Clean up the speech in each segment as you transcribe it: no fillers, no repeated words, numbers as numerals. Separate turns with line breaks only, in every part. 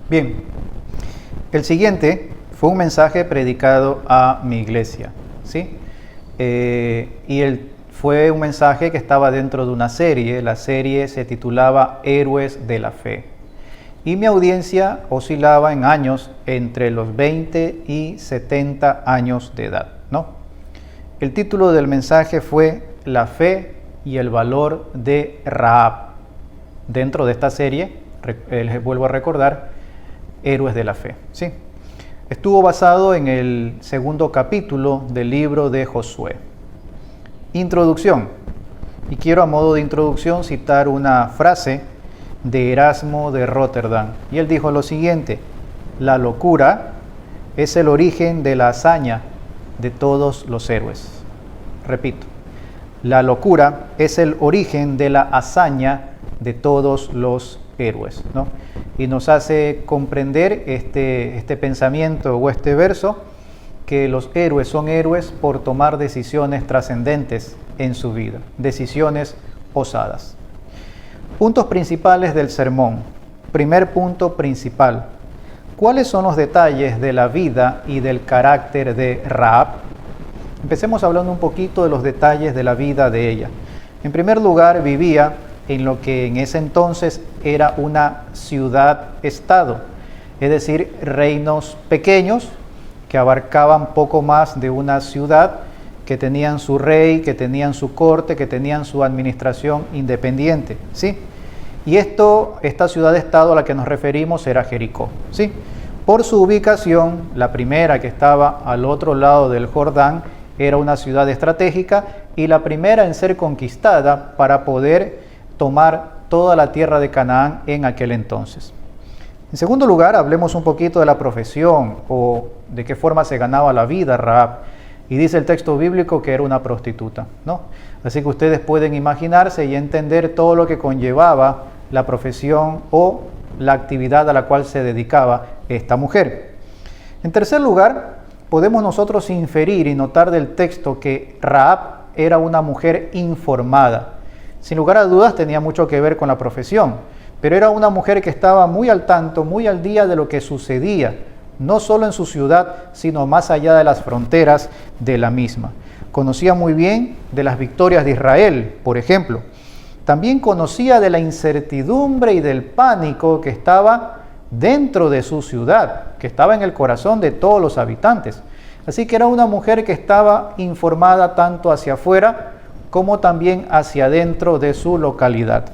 Bien, el siguiente fue un mensaje predicado a mi iglesia, ¿sí? Fue un mensaje que estaba dentro de una serie. La serie se titulaba Héroes de la Fe. Y mi audiencia oscilaba en años entre los 20 y 70 años de edad, ¿no? El título del mensaje fue La fe y el valor de Rahab. Dentro de esta serie, les vuelvo a recordar, Héroes de la Fe, ¿sí? Estuvo basado en el segundo capítulo del libro de Josué. Introducción. Y quiero a modo de introducción citar una frase de Erasmo de Rotterdam. Y él dijo lo siguiente: la locura es el origen de la hazaña de todos los héroes. Repito, la locura es el origen de la hazaña de todos los héroes, ¿no? Y nos hace comprender este pensamiento o este verso, que los héroes son héroes por tomar decisiones trascendentes en su vida, decisiones osadas. Puntos principales del sermón. Primer punto principal: ¿cuáles son los detalles de la vida y del carácter de Rahab? Empecemos hablando un poquito de los detalles de la vida de ella. En primer lugar, vivía en lo que en ese entonces era una ciudad-estado, es decir, reinos pequeños que abarcaban poco más de una ciudad, que tenían su rey, que tenían su corte, que tenían su administración independiente, ¿sí? Y esta ciudad-estado a la que nos referimos era Jericó, ¿sí? Por su ubicación, la primera, que estaba al otro lado del Jordán, era una ciudad estratégica y la primera en ser conquistada para poder tomar toda la tierra de Canaán en aquel entonces. En segundo lugar, hablemos un poquito de la profesión o de qué forma se ganaba la vida Rahab. Y dice el texto bíblico que era una prostituta, ¿no? Así que ustedes pueden imaginarse y entender todo lo que conllevaba la profesión o la actividad a la cual se dedicaba esta mujer. En tercer lugar, podemos nosotros inferir y notar del texto que Rahab era una mujer informada. Sin lugar a dudas tenía mucho que ver con la profesión, pero era una mujer que estaba muy al tanto, muy al día de lo que sucedía, no solo en su ciudad, sino más allá de las fronteras de la misma. Conocía muy bien de las victorias de Israel, por ejemplo. También conocía de la incertidumbre y del pánico que estaba dentro de su ciudad, que estaba en el corazón de todos los habitantes. Así que era una mujer que estaba informada tanto hacia afuera como también hacia adentro de su localidad.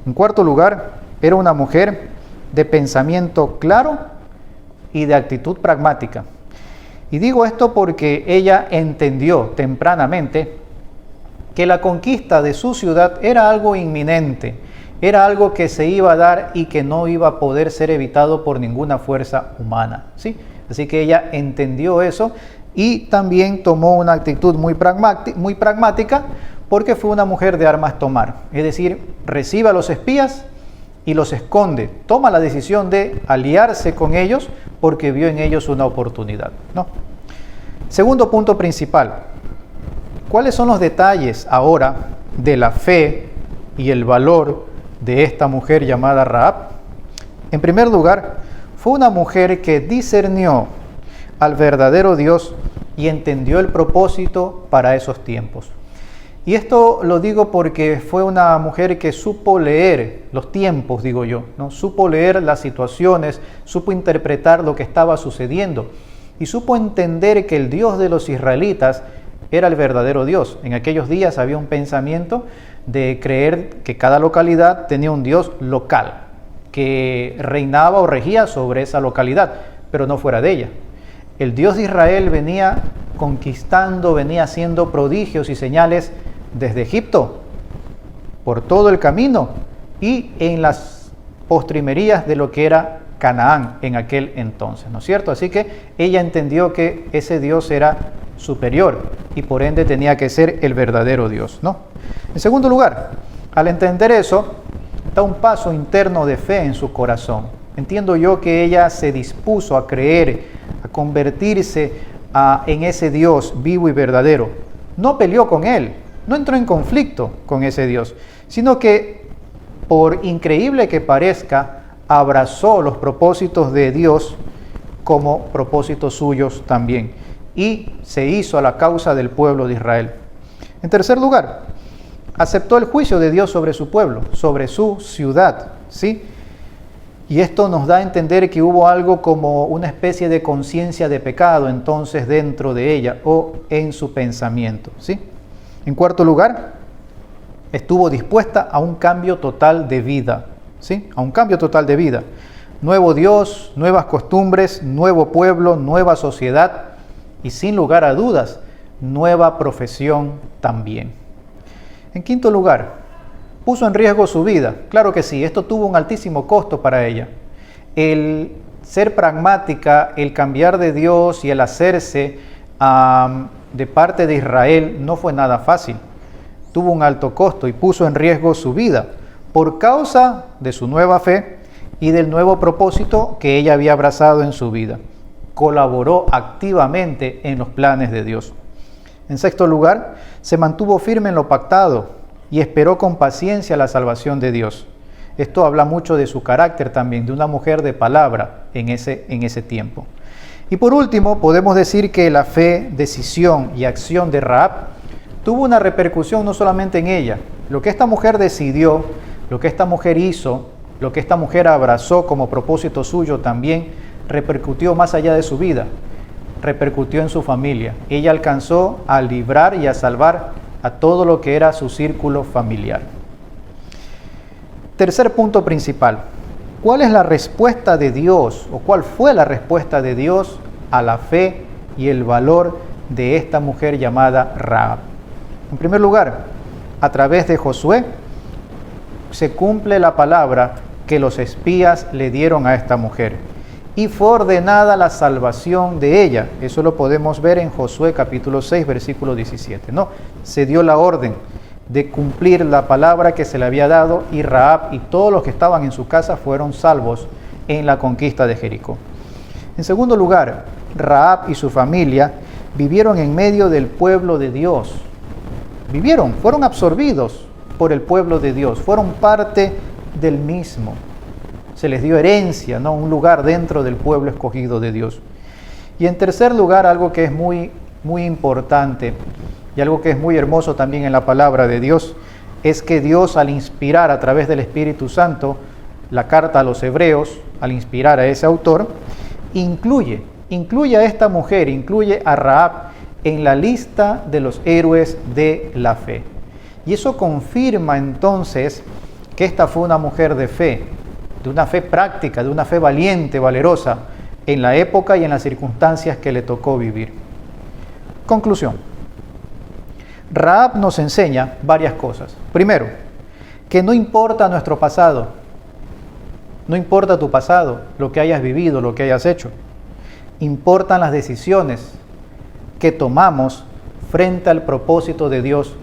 En cuarto lugar, era una mujer de pensamiento claro y de actitud pragmática. Y digo esto porque ella entendió tempranamente que la conquista de su ciudad era algo inminente, era algo que se iba a dar y que no iba a poder ser evitado por ninguna fuerza humana, ¿sí? Así que ella entendió eso y también tomó una actitud muy pragmática, porque fue una mujer de armas tomar, es decir, recibe a los espías y los esconde, toma la decisión de aliarse con ellos porque vio en ellos una oportunidad, ¿no? Segundo punto principal: ¿cuáles son los detalles ahora de la fe y el valor de esta mujer llamada Rahab? En primer lugar, fue una mujer que discernió al verdadero Dios y entendió el propósito para esos tiempos. Y esto lo digo porque fue una mujer que supo leer los tiempos, digo yo, ¿no? Supo leer las situaciones, supo interpretar lo que estaba sucediendo y supo entender que el Dios de los israelitas era el verdadero Dios. En aquellos días había un pensamiento de creer que cada localidad tenía un Dios local, que reinaba o regía sobre esa localidad, pero no fuera de ella. El Dios de Israel venía conquistando, venía haciendo prodigios y señales desde Egipto, por todo el camino y en las postrimerías de lo que era Canaán en aquel entonces, ¿no es cierto? Así que ella entendió que ese Dios era superior y por ende tenía que ser el verdadero Dios, ¿no? En segundo lugar, al entender eso, da un paso interno de fe en su corazón. Entiendo yo que ella se dispuso a creer, a convertirse en ese Dios vivo y verdadero. No peleó con él, no entró en conflicto con ese Dios, sino que, por increíble que parezca, abrazó los propósitos de Dios como propósitos suyos también, y se hizo a la causa del pueblo de Israel. En tercer lugar, aceptó el juicio de Dios sobre su pueblo, sobre su ciudad, ¿sí? Y esto nos da a entender que hubo algo como una especie de conciencia de pecado entonces dentro de ella o en su pensamiento, ¿sí? En cuarto lugar, estuvo dispuesta a un cambio total de vida, ¿sí? A un cambio total de vida. Nuevo Dios, nuevas costumbres, nuevo pueblo, nueva sociedad y sin lugar a dudas, nueva profesión también. En quinto lugar, puso en riesgo su vida. Claro que sí, esto tuvo un altísimo costo para ella. El ser pragmática, el cambiar de Dios y el hacerse de parte de Israel no fue nada fácil. Tuvo un alto costo y puso en riesgo su vida por causa de su nueva fe y del nuevo propósito que ella había abrazado en su vida. Colaboró activamente en los planes de Dios. En sexto lugar, se mantuvo firme en lo pactado y esperó con paciencia la salvación de Dios. Esto habla mucho de su carácter también, de una mujer de palabra en ese tiempo. Y por último, podemos decir que la fe, decisión y acción de Rahab tuvo una repercusión no solamente en ella. Lo que esta mujer decidió, lo que esta mujer hizo, lo que esta mujer abrazó como propósito suyo también repercutió más allá de su vida, repercutió en su familia. Ella alcanzó a librar y a salvar a todo lo que era su círculo familiar. Tercer punto principal. ¿Cuál es la respuesta de Dios o cuál fue la respuesta de Dios a la fe y el valor de esta mujer llamada Rahab? En primer lugar, a través de Josué se cumple la palabra que los espías le dieron a esta mujer y fue ordenada la salvación de ella. Eso lo podemos ver en Josué capítulo 6, versículo 17. No, se dio la orden de cumplir la palabra que se le había dado y Rahab y todos los que estaban en su casa fueron salvos en la conquista de Jericó. En segundo lugar, Rahab y su familia vivieron en medio del pueblo de Dios. Fueron absorbidos por el pueblo de Dios, fueron parte del mismo. Se les dio herencia, ¿no? Un lugar dentro del pueblo escogido de Dios. Y en tercer lugar, algo que es muy, muy importante y algo que es muy hermoso también en la palabra de Dios, es que Dios, al inspirar a través del Espíritu Santo la carta a los hebreos, al inspirar a ese autor, incluye a esta mujer, incluye a Rahab en la lista de los héroes de la fe. Y eso confirma entonces que esta fue una mujer de fe, de una fe práctica, de una fe valiente, valerosa, en la época y en las circunstancias que le tocó vivir. Conclusión. Rahab nos enseña varias cosas. Primero, que no importa nuestro pasado, no importa tu pasado, lo que hayas vivido, lo que hayas hecho. Importan las decisiones que tomamos frente al propósito de Dios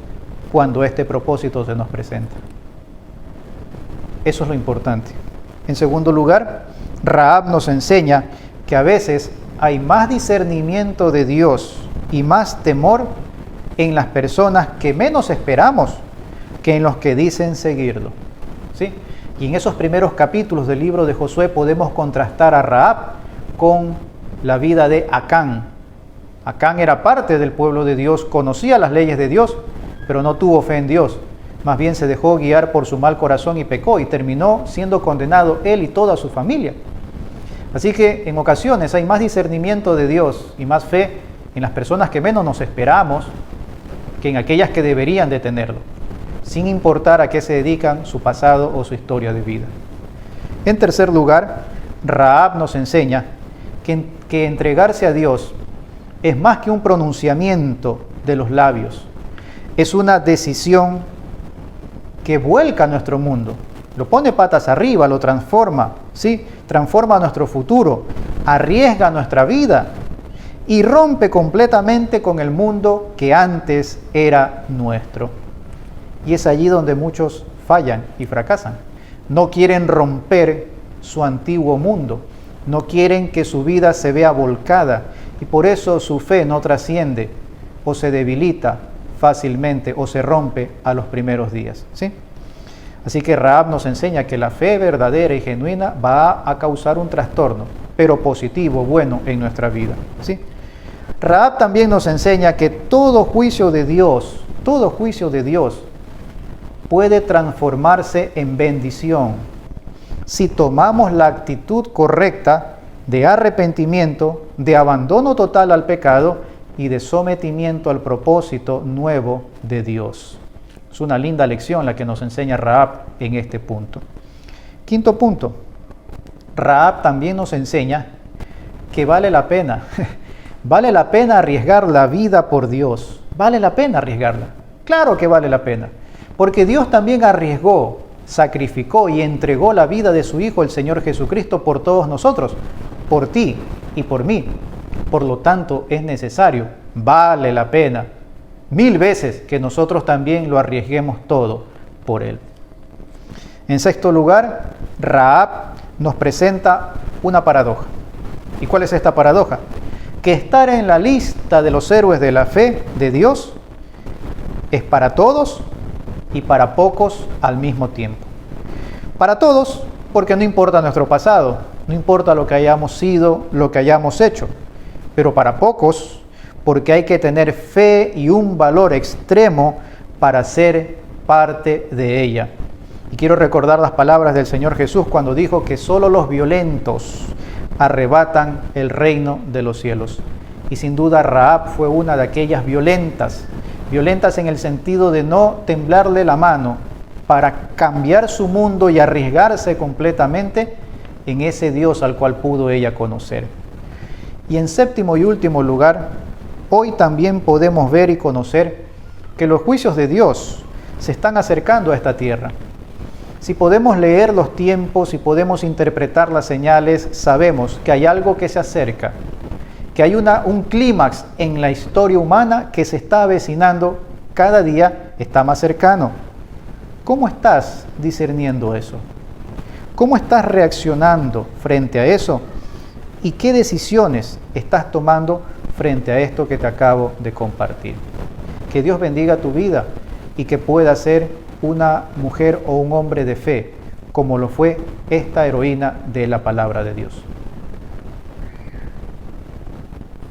cuando este propósito se nos presenta. Eso es lo importante. En segundo lugar, Rahab nos enseña que a veces hay más discernimiento de Dios y más temor en las personas que menos esperamos que en los que dicen seguirlo, ¿sí? Y en esos primeros capítulos del libro de Josué podemos contrastar a Rahab con la vida de Acán. Acán era parte del pueblo de Dios, conocía las leyes de Dios, pero no tuvo fe en Dios. Más bien se dejó guiar por su mal corazón y pecó y terminó siendo condenado él y toda su familia. Así que en ocasiones hay más discernimiento de Dios y más fe en las personas que menos nos esperamos que en aquellas que deberían de tenerlo, sin importar a qué se dedican, su pasado o su historia de vida. En tercer lugar, Rahab nos enseña que entregarse a Dios es más que un pronunciamiento de los labios, es una decisión que vuelca nuestro mundo, lo pone patas arriba, lo transforma, ¿sí? Transforma nuestro futuro, arriesga nuestra vida y rompe completamente con el mundo que antes era nuestro. Y es allí donde muchos fallan y fracasan. No quieren romper su antiguo mundo, no quieren que su vida se vea volcada y por eso su fe no trasciende o se debilita fácilmente o se rompe a los primeros días, ¿sí? Así que Rahab nos enseña que la fe verdadera y genuina va a causar un trastorno, pero positivo, bueno en nuestra vida, ¿sí? Rahab también nos enseña que todo juicio de Dios puede transformarse en bendición si tomamos la actitud correcta de arrepentimiento, de abandono total al pecado y de sometimiento al propósito nuevo de Dios. Es una linda lección la que nos enseña Rahab en este punto. Quinto punto, Rahab también nos enseña que vale la pena arriesgar la vida por Dios. Vale la pena arriesgarla. Claro que vale la pena, porque Dios también arriesgó, sacrificó y entregó la vida de su Hijo, el Señor Jesucristo, por todos nosotros, por ti y por mí. Por lo tanto, es necesario, vale la pena, 1000 veces que nosotros también lo arriesguemos todo por Él. En sexto lugar, Rahab nos presenta una paradoja. ¿Y cuál es esta paradoja? Que estar en la lista de los héroes de la fe de Dios es para todos y para pocos al mismo tiempo. Para todos, porque no importa nuestro pasado, no importa lo que hayamos sido, lo que hayamos hecho, pero para pocos, porque hay que tener fe y un valor extremo para ser parte de ella. Y quiero recordar las palabras del Señor Jesús cuando dijo que solo los violentos arrebatan el reino de los cielos. Y sin duda Rahab fue una de aquellas violentas en el sentido de no temblarle la mano para cambiar su mundo y arriesgarse completamente en ese Dios al cual pudo ella conocer. Y en séptimo y último lugar, hoy también podemos ver y conocer que los juicios de Dios se están acercando a esta tierra. Si podemos leer los tiempos y podemos interpretar las señales, sabemos que hay algo que se acerca, que hay un clímax en la historia humana que se está avecinando, cada día está más cercano. ¿Cómo estás discerniendo eso? ¿Cómo estás reaccionando frente a eso? ¿Y qué decisiones estás tomando frente a esto que te acabo de compartir? Que Dios bendiga tu vida y que puedas ser una mujer o un hombre de fe, como lo fue esta heroína de la palabra de Dios.